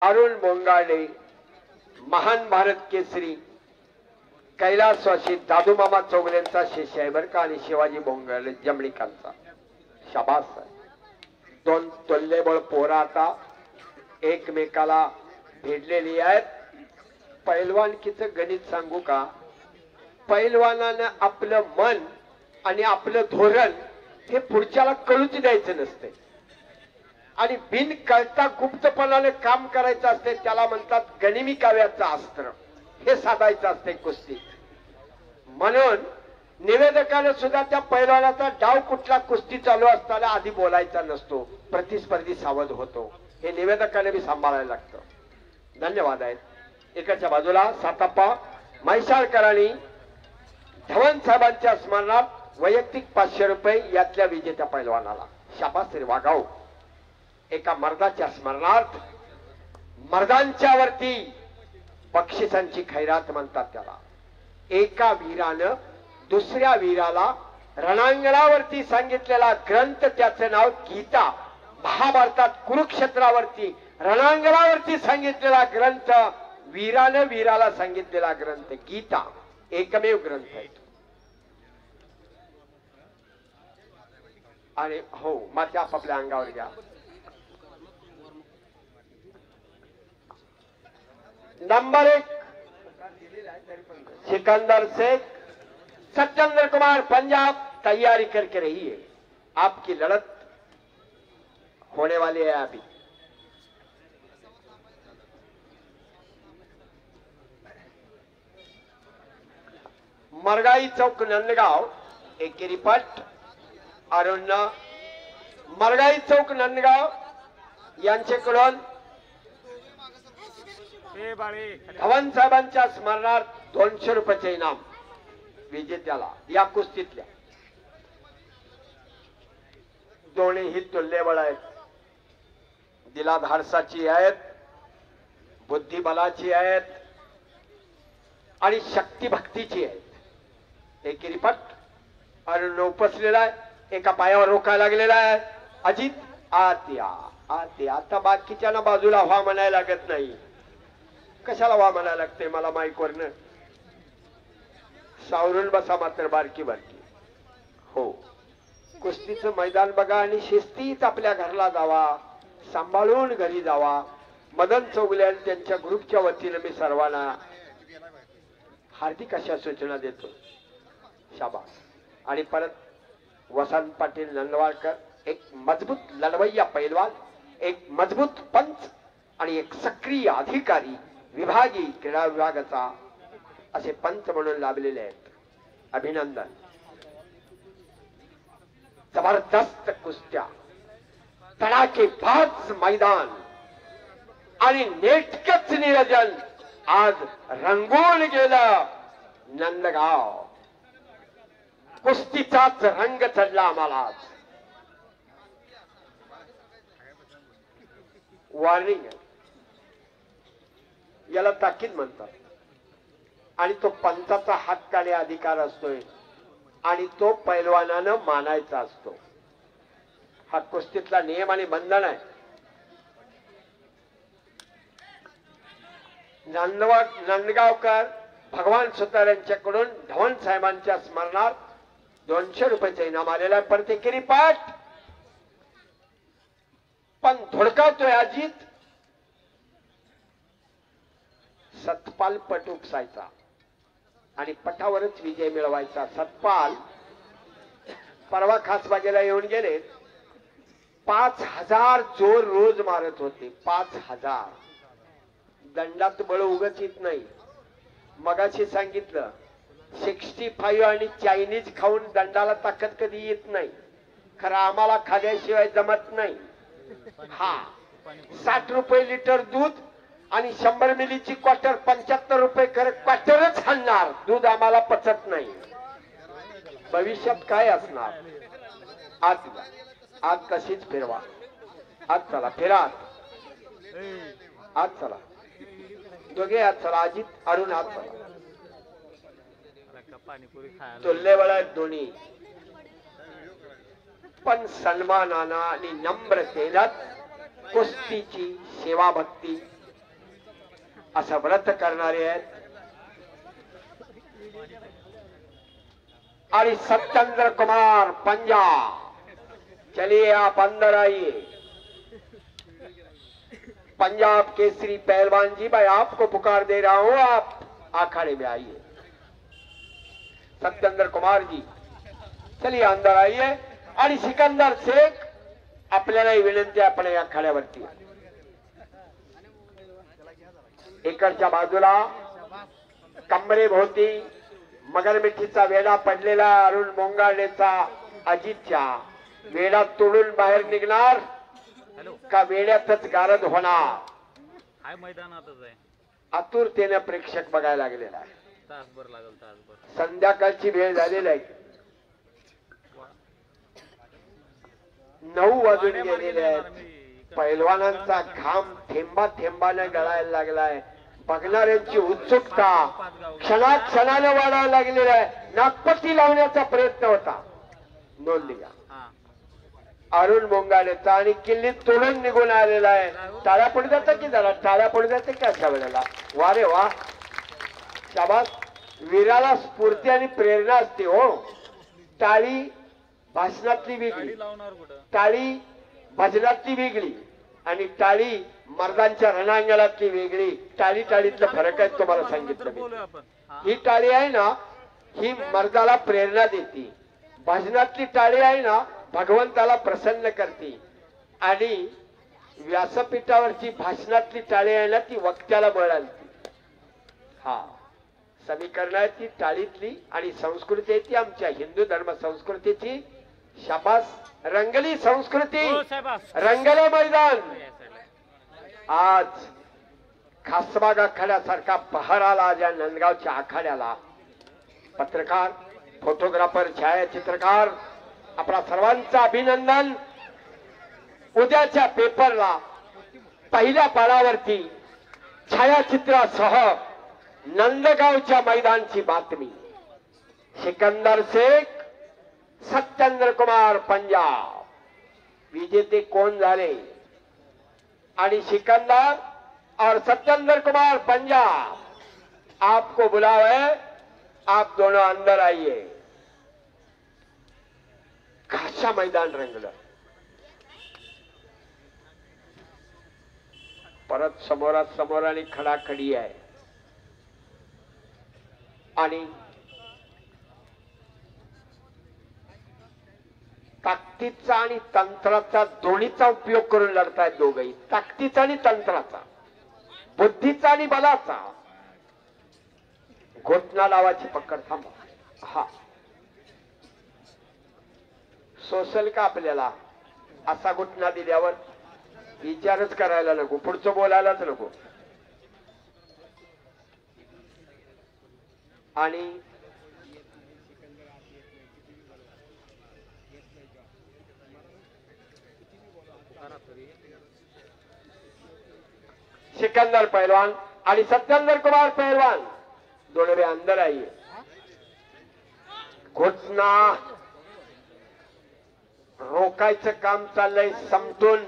अरुण बोंगाडे, महान भारत केसरी, कैलासवासी दादूमामा चौगलेंचा शिष्य आहे बर का, आणि शिवाजी बोंगाडे जमळीकरांचा. शाबास. दोन तोल्लेबळ पोरं आता एकमेकाला भिडलेली आहेत. पैलवानकीचं गणित सांगू का? पैलवानानं आपलं मन आणि आपलं धोरण हे पुढच्याला कळूच द्यायचं नसते, आणि बिन कळता गुप्तपणाने काम करायचं असते. त्याला म्हणतात गनिमी काव्याचं अस्त्र. हे साधायचं असते कुस्तीत. म्हणून निवेदकाने सुद्धा त्या पैलवानाचा डाव कुठला कुस्ती चालू असताना आधी बोलायचा नसतो, प्रतिस्पर्धी सावध होतो. हे निवेदकाने बी सांभाळायला लागतं. धन्यवाद आहेत. एकाच्या बाजूला साताप्पा म्हैसाळकरांनी धवन साहेबांच्या स्मरणार्थ वैयक्तिक 500 रुपये यातल्या विजेत्या पैलवानाला. शाबास रे वागाव. एका मर्दाच्या स्मरणार्थ मर्दांच्या वरती बक्षिसांची खैरात म्हणतात त्याला. एका वीरानं दुसऱ्या वीराला रणांगणावरती सांगितलेला ग्रंथ, त्याचं नाव गीता. महाभारतात कुरुक्षेत्रावरती रणांगणावरती सांगितलेला ग्रंथ, वीरानं वीराला सांगितलेला ग्रंथ गीता, एकमेव ग्रंथ आहे. आणि हो, मात्र आपापल्या अंगावर घ्या. नंबर 1 सिकंदर शेख, सत्येंद्र कुमार पंजाब, तैयारी करके रहिए. आपकी लड़त होने वाली है अभी. मरगाई चौक नंदगाव एकेरी पट. अरुण मरगाई चौक नंदगाव यांच्याकडून धवन साहेबांच्या स्मरणार्थ 200 रुपयाचे इनाम विजेत्याला. या कुस्तीतल्या दोन्ही तुल्यबळ आहेत. दिला धाडसाची आहेत, बुद्धिबलाची आहेत आणि शक्ती भक्तीची आहेत. एकेरी पट. अरुण उपसलेला आहे, एका पायावर रोकायला लागलेला आहे. अजित आत या, आत या. आता बाकीच्या बाजूला व्हा म्हणायला लागत नाही. कशाला व्हा म्हणायला लागते मला माईकवरनं? सावरून बसा मात्र बारकी बारकी. हो, कुस्तीचं मैदान बघा आणि शिस्तीत आपल्या घरला जावा, सांभाळून घरी जावा. मदन चौगले आणि त्यांच्या ग्रुपच्या वतीने मी सर्वांना हार्दिक अशा सूचना देतो. शाबास. आणि परत वसंत पाटील नंदवाळकर, एक मजबूत लढवय्या पैलवान, एक मजबूत पंच आणि एक सक्रिय अधिकारी, विभागीय क्रीडा विभागाचा असे पंच म्हणून लाभलेले आहेत. अभिनंदन. जबरदस्त कुस्त्या, तडाखेबाज मैदान आणि नेटकच नियोजन आज रंगून गेलं नंदगाव. कुस्तीचाच रंग चढला आम्हाला. वॉर्निंग याला ताकीद म्हणतात. आणि तो पंचाचा हक्क आणि अधिकार असतोय, आणि तो पैलवानानं मानायचा असतो. हा कुस्तीतला नियम आणि बंधन आहे. नंदगावकर भगवान सुतार यांच्याकडून धवन साहेबांच्या स्मरणार्थ 200 रुपयाचे इनाम आलेला आहे. प्रत्येकी पाठ पण धोडकावतोय अजित. सतपाल पट उपसायचा आणि पटावरच विजय मिळवायचा. सतपाल परवा खासबागेला येऊन गेले. 5000 जोर रोज मारत होते. 5000. दंडात बळ उगच येत नाही. मगाशी सांगितलं 65 आणि चायनीज खाऊन दंडाला ताकद कधी येत नाही. खरं आम्हाला खाल्याशिवाय जमत नाही. हा 60 रुपये लिटर दूध आणि 100 मिलीची क्वार्टर 75 रुपये. खरं क्वार्टरच आणणार, दूध आम्हाला पचत नाही. भविष्यात काय असणार? आज तशीच फिरवा. आज चला फिरा. आज चला दोघे. आज चला. अजित अरुण आज चला. तुल्यबळ आहेत दोन्ही, पण सन्मानानं आणि नम्रतेनं कुस्तीची सेवा भक्ती असं व्रत करणारे आहेत. आणि सत्येंद्र कुमार पंजा, चलिए आप अंदर आइए. पंजाब केसरी पहलवान जी, मैं आपको पुकार दे रहा हूं, आप अखाड़े में आइए. सत्येंद्र कुमार जी, चलिए अंदर आइए. आणि सिकंदर शेख, आपल्यालाही विनंती, आपण या आखाड्यावरती. इकडच्या बाजूला कमरेभोवती मगरमिठीचा वेढा पडलेला अरुण मोंगाडेचा अजितच्या वेढा तोडून बाहेर निघणार का वेड्यातच गारद होणार, हाय मैदानातच आहे. आतुरतेने प्रेक्षक बघायला लागलेला आहे. तासभर लागल, तासभर. संध्याकाळची वेळ झालेली आहे. 9 वाजून गेलेले आहेत. पैलवानांचा घाम थेंबा थेंबाने गळायला लागलाय. बघणाऱ्यांची उत्सुकता क्षणाक्षणाने वाढायला लागलेली आहे. नागपट्टी लावण्याचा प्रयत्न होता, नोंद घ्या, अरुण मोंगाडेचा, आणि किल्ली तोडून निघून आलेला आहे. टाळ्या पडू जातात की जरा, टाळ्या पडू जाते की अशा वेळेला. वा रे वा, शाबास. वीराला स्फूर्ती आणि प्रेरणा असते हो. टाळी भाषणातली वेगळी, टाळी भजनातली वेगळी, आणि टाळी मर्दांच्या रणांगणातली वेगळी. टाळी टाळीतला फरक आहे तुम्हाला सांगितलं मी. ही टाळी आहे ना, ही मर्दाला प्रेरणा देते. भजनातली टाळी आहे ना, भगवंताला प्रसन्न करते. आणि व्यासपीठावरची भाषणातली टाळी आहे ना, ती वक्त्याला बळ आणते. हा समीकरण आहे ती टाळीतली. आणि संस्कृती आहे ती आमच्या हिंदू धर्म संस्कृतीची. शाबास, रंगली संस्कृती, रंगले मैदान. आज खासबाग आखाड्यासारखा बहार आला आज या नंदगावच्या आखाड्याला. पत्रकार, फोटोग्राफर, छायाचित्रकार, आपला सर्वांचं अभिनंदन. उद्याच्या पेपरला पहिल्या पानावरती छायाचित्रासह नंदगावच्या मैदानची बातमी. सिकंदर शेख, सत्येंद्र कुमार पंजाब विजेते कोण झाले. आणि सिकंदर और सत्येंद्र कुमार पंजाब, आपको बुलाव है, आप दोनों अंदर आइए. खासा मैदान रंगलं. परत समोरासमोर आणि खडाखडी आहे. आणि ताकदीचा आणि तंत्राचा दोन्हीचा उपयोग करून लढतायत दोघही. ताकदीचा आणि तंत्राचा, बुद्धीचा आणि बलाचा. घोटना लावाची पकड. थांबा. हा सोसल का आपल्याला असा घोटना दिल्यावर विचारच करायला नको, पुढचं बोलायलाच नको. आणि सिकंदर पहलवान आणि सत्येंद्र कुमार पहलवान दोनों भी अंदर आइए. घोटना रोकायचं काम चाललंय समतून.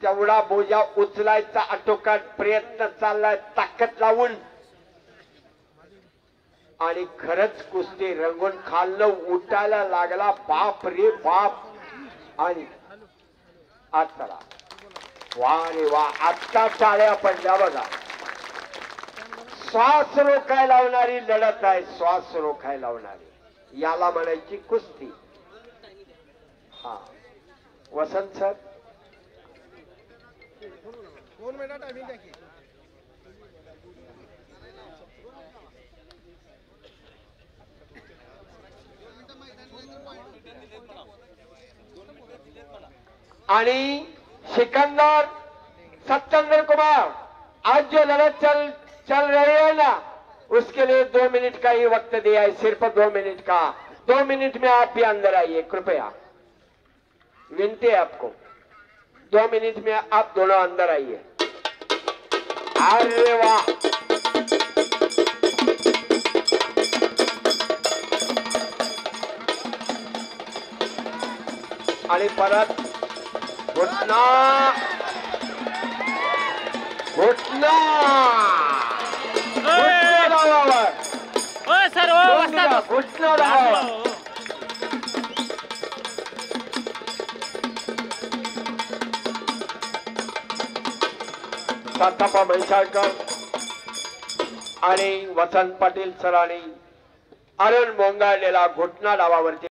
तेवढा बोजा उचलायचा आटोकाट प्रयत्न चाललाय ताकद लावून. आणि खरंच कुस्ती रंगून खाल्लं उठायला लागला. बाप रे बाप. आणि आज चला, वा रे वा, आत्ता टाळ्या पडल्या बघा. श्वास रोखायला लावणारी लढत आहे, श्वास रोखायला लावणारी. याला म्हणायची कुस्ती. हा वसंत सर, 2 मिनिट टायमिंग द्या की. आणि सिकंदर, सत्येंद्र कुमार, आज जो लड़त चल रही है ना, उसके लिए 2 मिनट का ही वक्त दिया है, सिर्फ 2 मिनट का. 2 मिनट में आप भी अंदर आइए कृपया, विनती है आपको. 2 मिनट में आप दोनों अंदर आइए. अरे वाह, आणि परत घोटना. घोटना घोटना डावावर ओ सर ओ घेऊन गेला, घोटना डावावर सातापा म्हैसाळकर आणि वसंत पाटील सरांनी अरुण बोंगाळलेला घोटना डावावरती